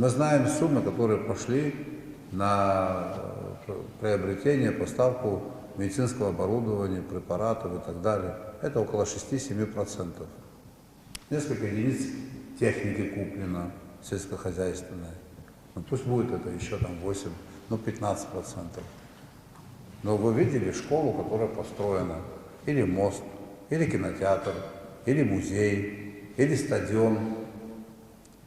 Мы знаем суммы, которые пошли на приобретение, поставку медицинского оборудования, препаратов и так далее. Это около 6–7%. Несколько единиц техники куплено, сельскохозяйственной. Ну, пусть будет это еще там 8, ну 15%. Но вы видели школу, которая построена, или мост, или кинотеатр, или музей, или стадион.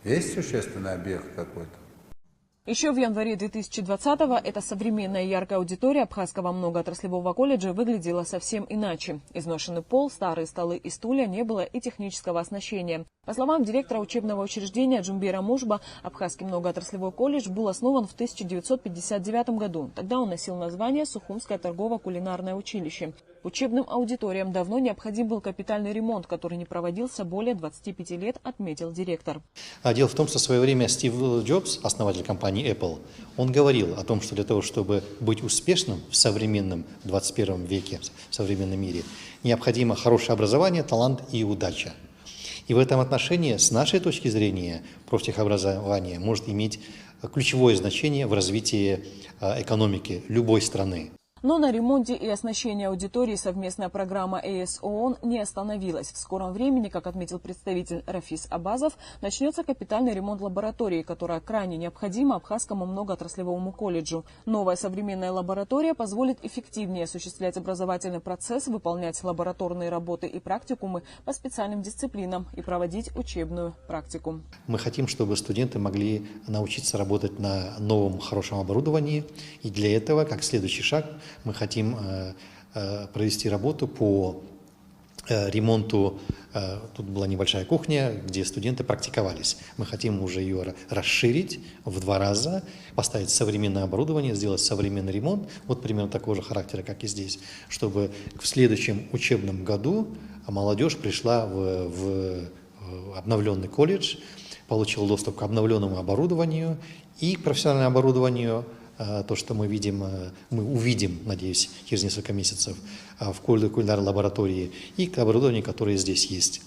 Есть существенный объект какой-то? Еще в январе 2020-го эта современная яркая аудитория Абхазского многоотраслевого колледжа выглядела совсем иначе. Изношенный пол, старые столы и стулья, не было и технического оснащения. По словам директора учебного учреждения Джумбира Мужба, Абхазский многоотраслевой колледж был основан в 1959 году. Тогда он носил название Сухумское торгово-кулинарное училище. Учебным аудиториям давно необходим был капитальный ремонт, который не проводился более 25 лет, отметил директор. Дело в том, что в свое время Стив Джобс, основатель компании Apple, он говорил о том, что для того, чтобы быть успешным в современном 21 веке, в современном мире, необходимо хорошее образование, талант и удача. И в этом отношении, с нашей точки зрения, профтехобразование может иметь ключевое значение в развитии экономики любой страны. Но на ремонте и оснащении аудитории совместная программа ЕС ООН не остановилась. В скором времени, как отметил представитель Рафис Абазов, начнется капитальный ремонт лаборатории, которая крайне необходима Абхазскому многоотраслевому колледжу. Новая современная лаборатория позволит эффективнее осуществлять образовательный процесс, выполнять лабораторные работы и практикумы по специальным дисциплинам и проводить учебную практику. Мы хотим, чтобы студенты могли научиться работать на новом хорошем оборудовании. И для этого, как следующий шаг, мы хотим провести работу по ремонту. Тут была небольшая кухня, где студенты практиковались. Мы хотим уже ее расширить в 2 раза, поставить современное оборудование, сделать современный ремонт, вот примерно такого же характера, как и здесь, чтобы в следующем учебном году молодежь пришла в обновленный колледж, получила доступ к обновленному оборудованию и профессиональному оборудованию. То, что мы увидим, надеюсь, через несколько месяцев в кулинарной лаборатории и к оборудованию, которое здесь есть.